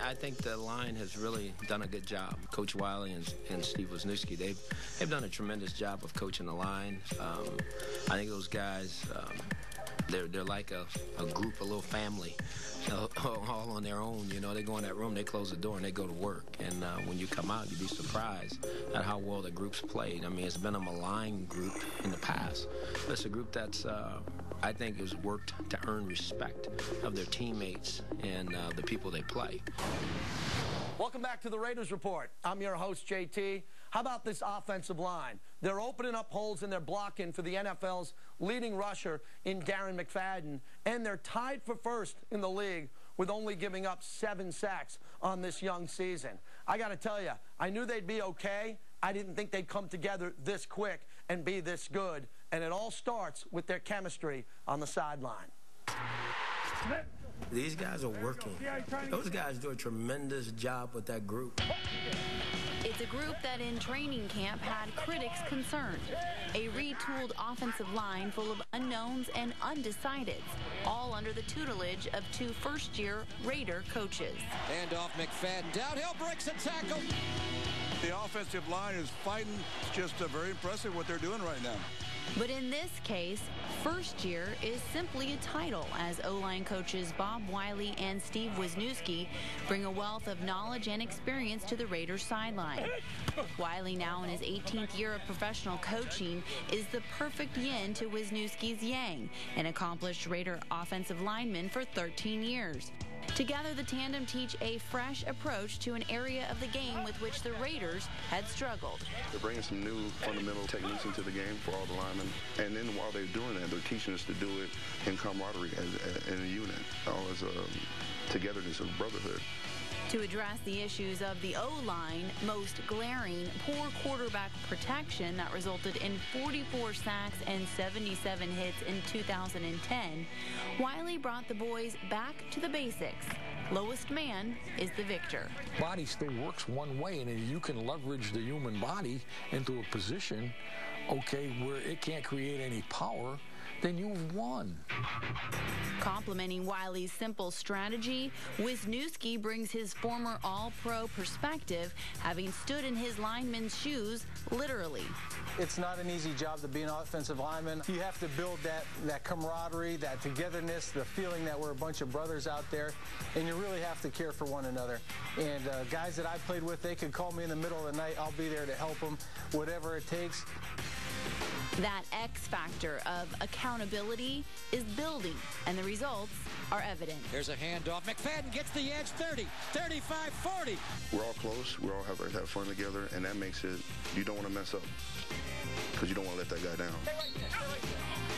I think the line has really done a good job. Coach Wylie and Steve Wisniewski, they've done a tremendous job of coaching the line. I think those guys, they're like a group, a little family, all on their own. You know, they go in that room, they close the door, and they go to work. And when you come out, you'd be surprised at how well the group's played. I mean, it's been a maligned group in the past. But it's a group that's, I think, has worked to earn respect of their teammates and the people they play. Welcome back to the Raiders Report. I'm your host, JT. How about this offensive line? They're opening up holes and they're blocking for the NFL's leading rusher in Darren McFadden, and they're tied for first in the league with only giving up 7 sacks on this young season. I got to tell you, I knew they'd be okay. I didn't think they'd come together this quick and be this good, and it all starts with their chemistry on the sideline. These guys are working. Those guys do a tremendous job with that group. It's a group that in training camp had critics concerned. A retooled offensive line full of unknowns and undecideds, all under the tutelage of 2 first-year Raider coaches. Handoff McFadden. Downhill, breaks a tackle. The offensive line is fighting. It's just very impressive what they're doing right now. But in this case, first year is simply a title, as O-line coaches Bob Wylie and Steve Wisniewski bring a wealth of knowledge and experience to the Raiders sideline. Wylie, now in his 18th year of professional coaching, is the perfect yin to Wisniewski's yang, an accomplished Raider offensive lineman for 13 years. Together, the tandem teach a fresh approach to an area of the game with which the Raiders had struggled. They're bringing some new fundamental techniques into the game for all the linemen. And then while they're doing that, they're teaching us to do it in camaraderie, in a unit, all as a togetherness of brotherhood. To address the issues of the O-line, most glaring, poor quarterback protection that resulted in 44 sacks and 77 hits in 2010, Wylie brought the boys back to the basics. Lowest man is the victor. Body still works one way, and if you can leverage the human body into a position, okay, where it can't create any power, then you've won. Complementing Wylie's simple strategy, Wisniewski brings his former All-Pro perspective, having stood in his lineman's shoes, literally. It's not an easy job to be an offensive lineman. You have to build that camaraderie, that togetherness, the feeling that we're a bunch of brothers out there, and you really have to care for one another. And guys that I played with, they could call me in the middle of the night. I'll be there to help them, whatever it takes. That X factor of accountability is building, and the results are evident. There's a handoff. McFadden gets the edge, 30, 35, 40. We're all close. We all have fun together, and that makes it, you don't want to mess up because you don't want to let that guy down.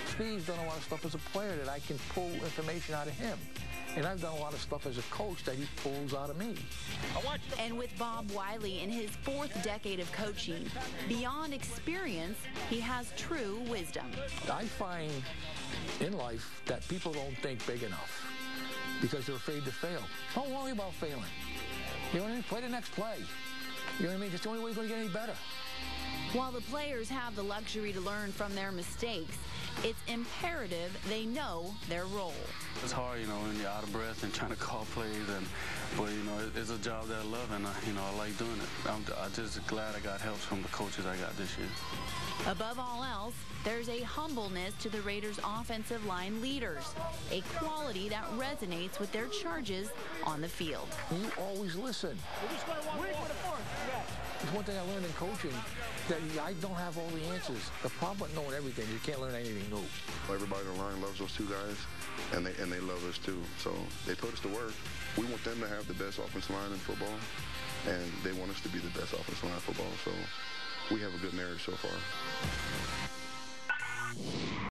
Steve's done a lot of stuff as a player that I can pull information out of him. And I've done a lot of stuff as a coach that he pulls out of me. And with Bob Wylie in his 4th decade of coaching, beyond experience, he has true wisdom. I find in life that people don't think big enough because they're afraid to fail. Don't worry about failing. You know what I mean? Play the next play. You know what I mean? It's the only way you're going to get any better. While the players have the luxury to learn from their mistakes, it's imperative they know their role. It's hard, you know, when you're out of breath and trying to call plays, but you know, it's a job that I love, and I like doing it. I'm just glad I got help from the coaches I got this year. Above all else, there's a humbleness to the Raiders' offensive line leaders, a quality that resonates with their charges on the field. You always listen. It's one thing I learned in coaching, that I don't have all the answers. The problem with knowing everything, you can't learn anything new. Everybody on the line loves those 2 guys, and they love us too. So they put us to work. We want them to have the best offensive line in football, and they want us to be the best offensive line in football. So we have a good marriage so far.